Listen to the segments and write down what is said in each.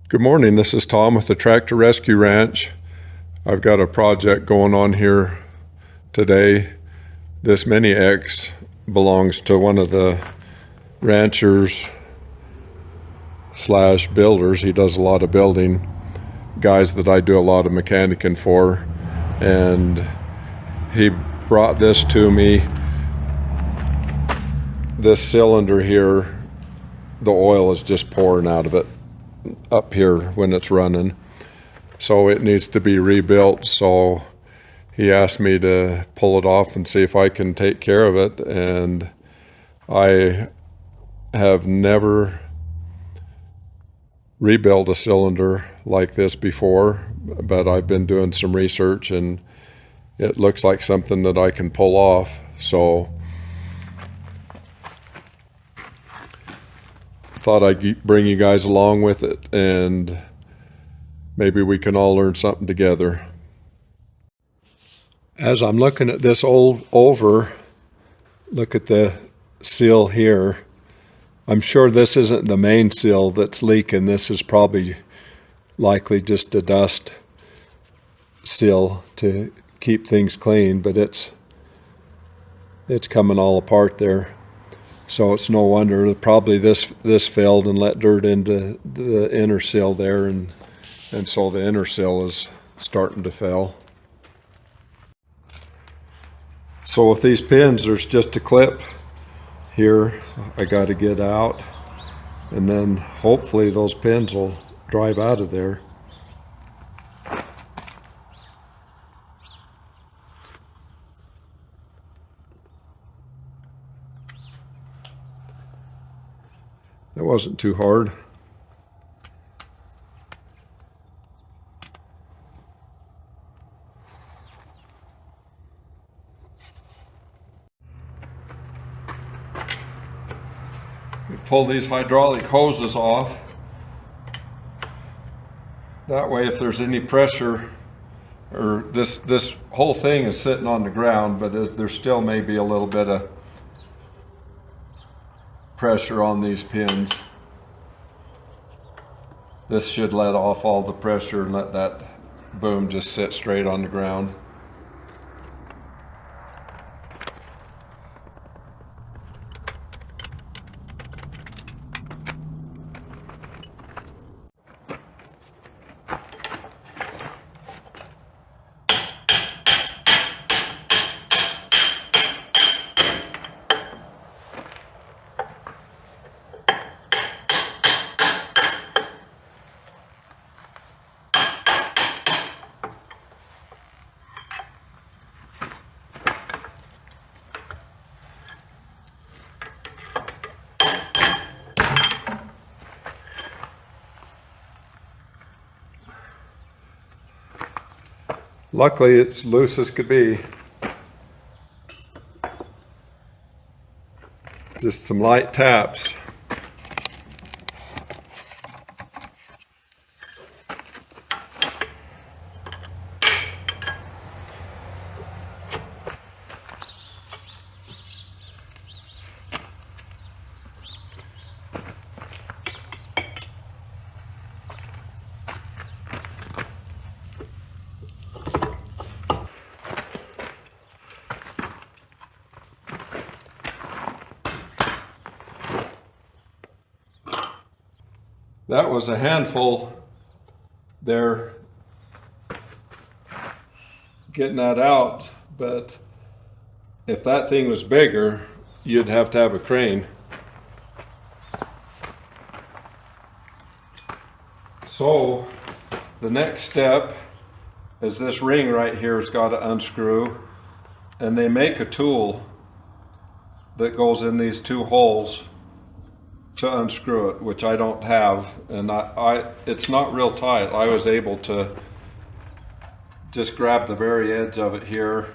Good morning, this is Tom with the Tractor Rescue Ranch. I've got a project going on here today. This Mini X belongs to one of the ranchers slash builders. He does a lot of building, guys that I do a lot of mechanicing for, and he brought this to me. This cylinder here, the oil is just pouring out of it up here when it's running, so it needs to be rebuilt. So he asked me to pull it off and see if I can take care of it, and I have never rebuilt a cylinder like this before, but I've been doing some research and it looks like something that I can pull off. So thought I'd bring you guys along with it, and maybe we can all learn something together. As I'm looking at this over, look at the seal here. I'm sure this isn't the main seal that's leaking. This is probably likely just a dust seal to keep things clean, but it's coming all apart there. So it's no wonder probably this failed and let dirt into the inner seal there, and so the inner seal is starting to fail. So with these pins, there's just a clip here I got to get out, and then hopefully those pins will drive out of there. That wasn't too hard. We pull these hydraulic hoses off. That way, if there's any pressure, or this whole thing is sitting on the ground, but there still may be a little bit of pressure on these pins. This should let off all the pressure and let that boom just sit straight on the ground. Luckily, it's loose as could be. Just some light taps. That was a handful there, getting that out, but if that thing was bigger, you'd have to have a crane. So the next step is this ring right here has got to unscrew, and they make a tool that goes in these two holes to unscrew it, which I don't have, and it's not real tight. I was able to just grab the very edge of it here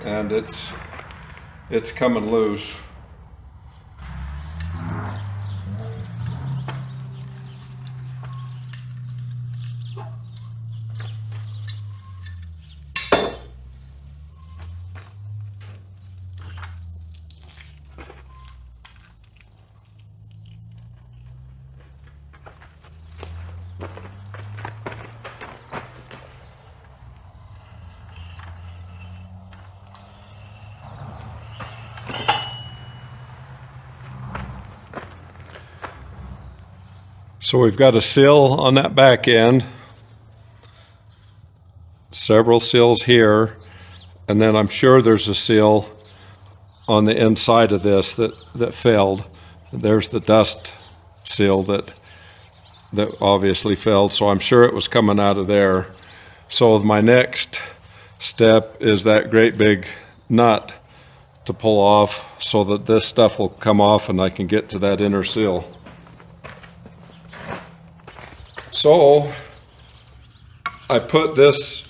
and it's coming loose. So we've got a seal on that back end, several seals here, and then I'm sure there's a seal on the inside of this that failed. There's the dust seal that obviously failed, so I'm sure it was coming out of there. So my next step is that great big nut to pull off so that this stuff will come off and I can get to that inner seal. So I put this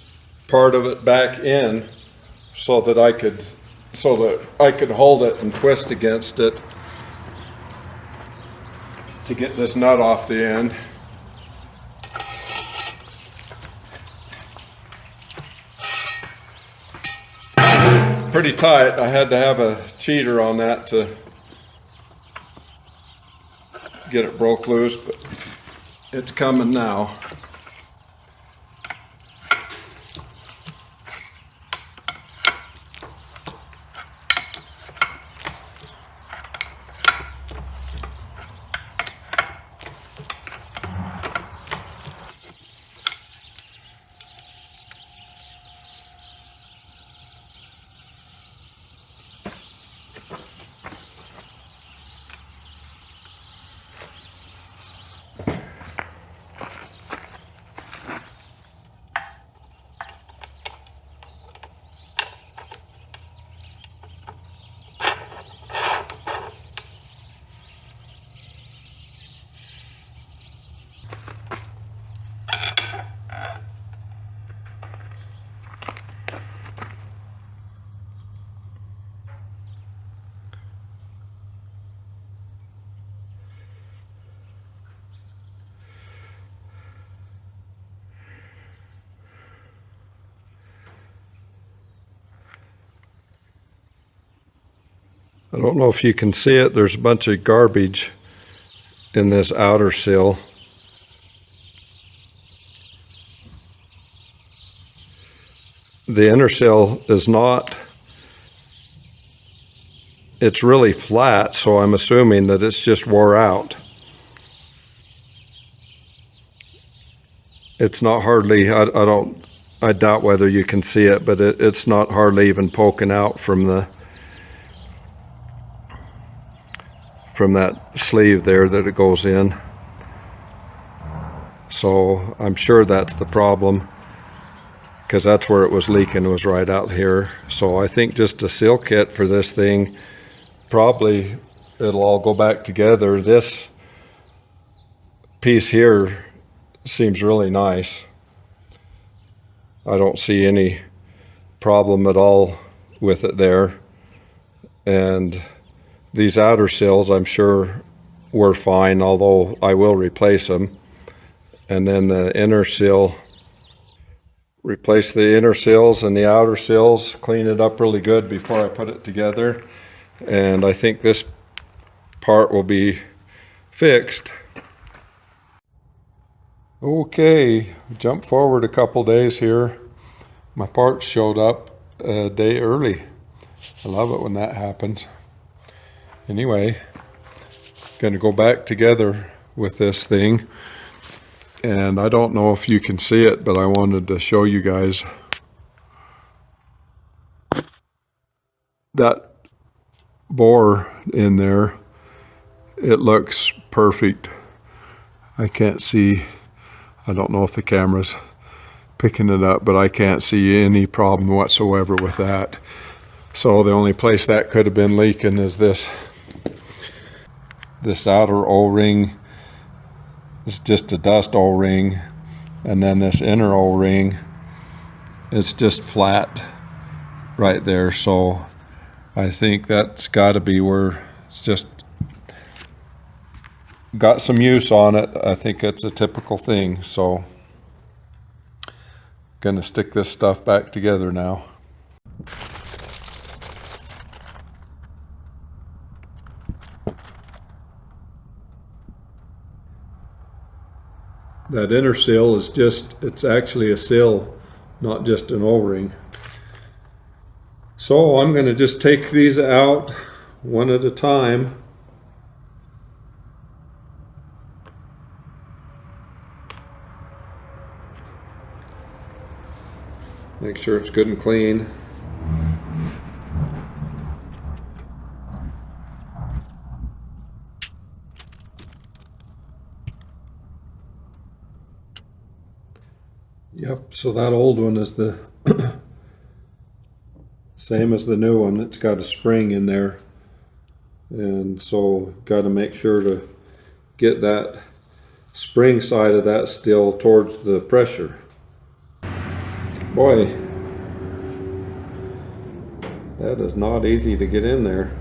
part of it back in so that I could hold it and twist against it to get this nut off the end. Pretty tight. I had to have a cheater on that to get it broke loose, but it's coming now. I don't know if you can see it, there's a bunch of garbage in this outer seal. The inner seal is not, it's really flat, so I'm assuming that it's just wore out. It's not hardly, I doubt whether you can see it, but it's not hardly even poking out from that sleeve there that it goes in. So I'm sure that's the problem, because that's where it was leaking, was right out here. So I think just a seal kit for this thing, probably it'll all go back together. This piece here seems really nice. I don't see any problem at all with it there. And these outer seals, I'm sure, were fine, although I will replace them. And then the inner seal, replace the inner seals and the outer seals, clean it up really good before I put it together. And I think this part will be fixed. Okay, jump forward a couple days here. My parts showed up a day early. I love it when that happens. Anyway, gonna go back together with this thing. And I don't know if you can see it, but I wanted to show you guys that bore in there. It looks perfect. I can't see, I don't know if the camera's picking it up, but I can't see any problem whatsoever with that. So the only place that could have been leaking is this outer O-ring. It's just a dust O-ring, and then this inner O-ring, it's just flat right there. So I think that's got to be where it's just got some use on it. I think it's a typical thing. So gonna stick this stuff back together now. That inner seal is it's actually a seal, not just an O-ring. So I'm going to just take these out one at a time. Make sure it's good and clean. Yep, so that old one is the same as the new one. It's got a spring in there. And so got to make sure to get that spring side of that still towards the pressure. Boy, that is not easy to get in there.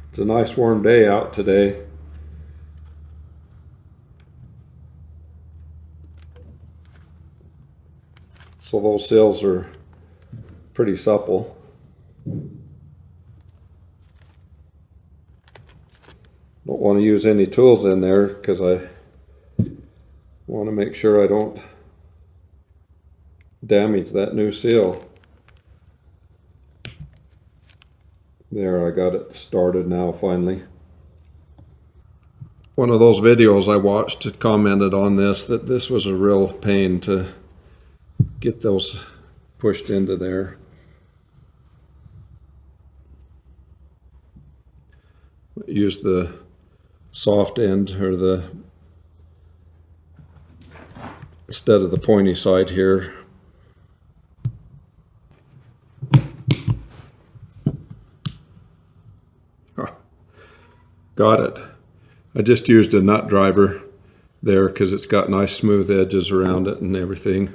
It's a nice warm day out today. So those seals are pretty supple. Don't want to use any tools in there because I want to make sure I don't damage that new seal. There, I got it started now finally. One of those videos I watched had commented on this, that this was a real pain to get those pushed into there. Use the soft end or the instead of the pointy side here. Got it. I just used a nut driver there because it's got nice smooth edges around it and everything.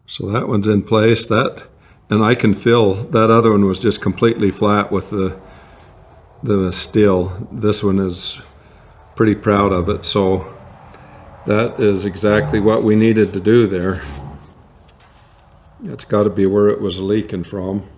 So that one's in place. That, and I can feel that other one was just completely flat with the steel. This one is pretty proud of it. So that is exactly what we needed to do there. It's got to be where it was leaking from.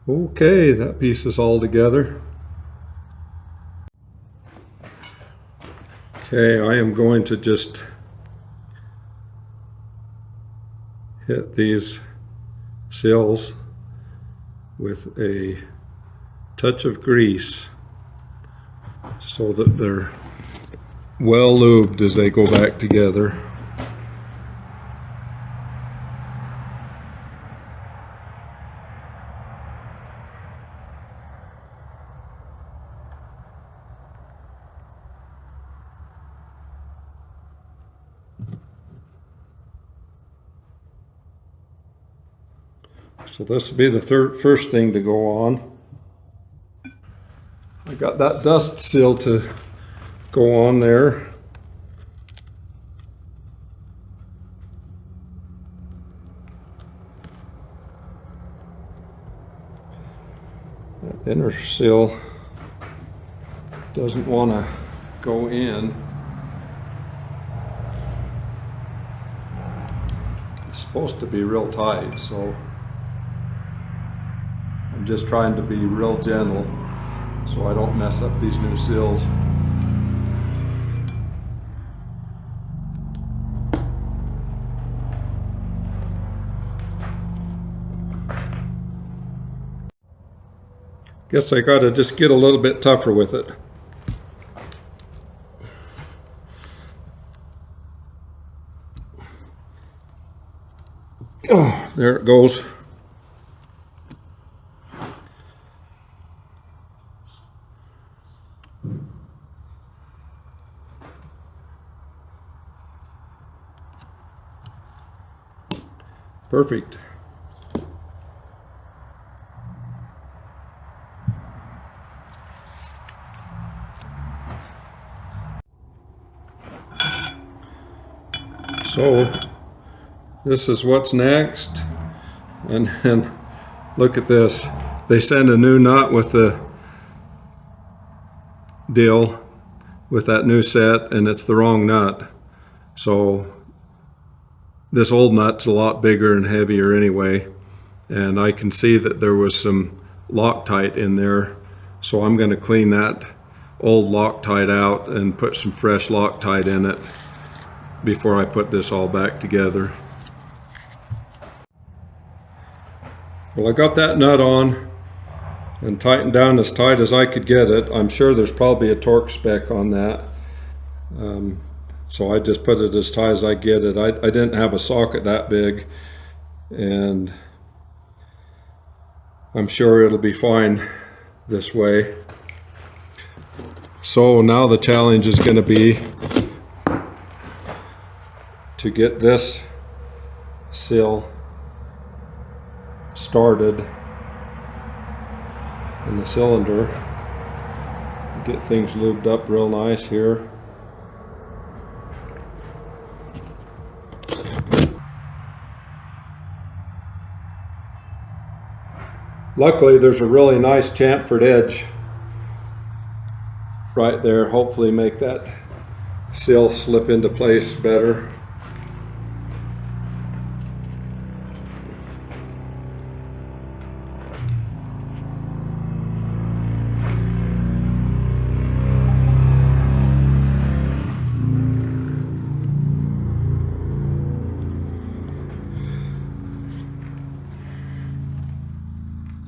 Okay, that piece is all together. Okay, I am going to just hit these seals with a touch of grease so that they're well lubed as they go back together. So this will be the first thing to go on. I got that dust seal to go on there. That inner seal doesn't want to go in. It's supposed to be real tight, so I'm just trying to be real gentle so I don't mess up these new seals. Guess I gotta just get a little bit tougher with it. Oh, there it goes. Perfect. So This is what's next. And then look at this. They send a new nut with the deal, with that new set, and it's the wrong nut. So this old nut's a lot bigger and heavier anyway. And I can see that there was some Loctite in there. So I'm going to clean that old Loctite out and put some fresh Loctite in it before I put this all back together. Well, I got that nut on and tightened down as tight as I could get it. I'm sure there's probably a torque spec on that. So I just put it as tight as I get it. I didn't have a socket that big, and I'm sure it'll be fine this way. So now the challenge is going to be to get this seal started in the cylinder. Get things lubed up real nice here. Luckily there's a really nice chamfered edge right there. Hopefully make that seal slip into place better.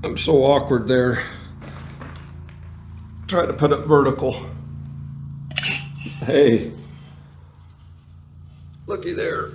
I'm so awkward there. Try to put it vertical. Hey, looky there.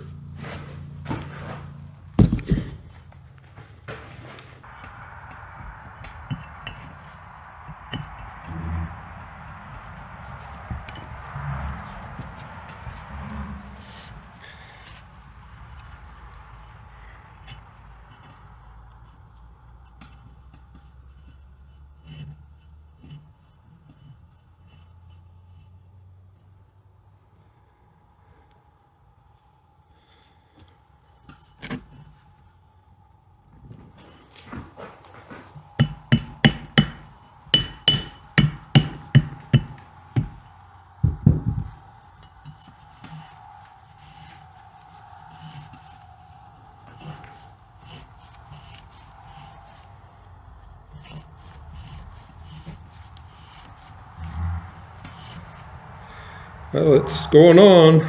Well, it's going on.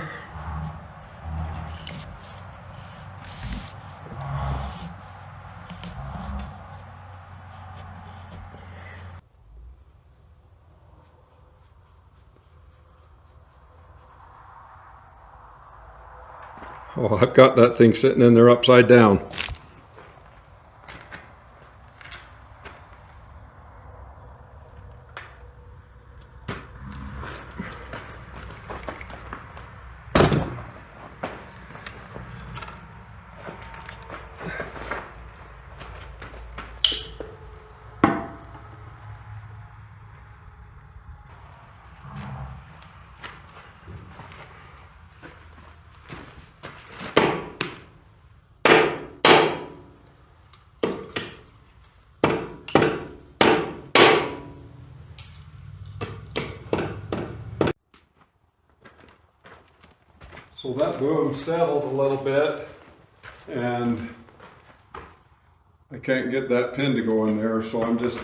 Oh, I've got that thing sitting in there upside down. So that boom settled a little bit, and I can't get that pin to go in there, so I'm just,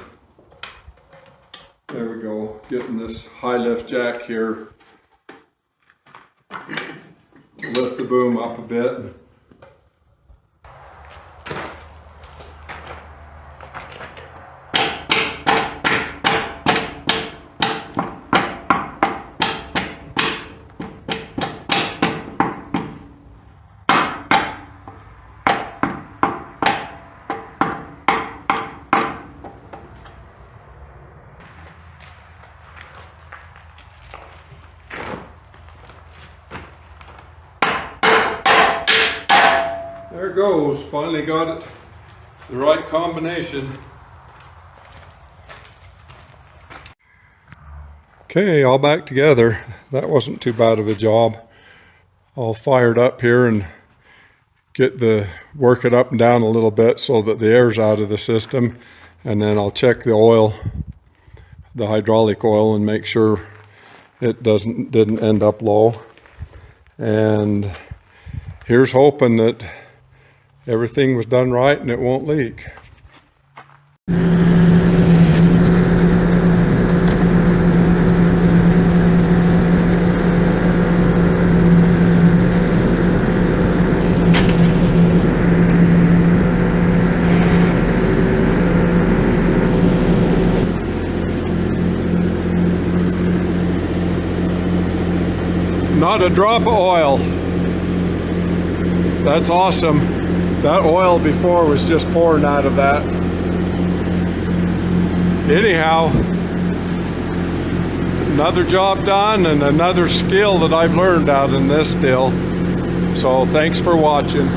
there we go, getting this high lift jack here to lift the boom up a bit. There it goes, finally got it the right combination. Okay, all back together. That wasn't too bad of a job. All fired up here and work it up and down a little bit so that the air's out of the system, and then I'll check the oil, the hydraulic oil, and make sure it didn't end up low. And here's hoping that everything was done right and it won't leak. Not a drop of oil. That's awesome. That oil before was just pouring out of that. Anyhow, another job done and another skill that I've learned out in this deal. So thanks for watching.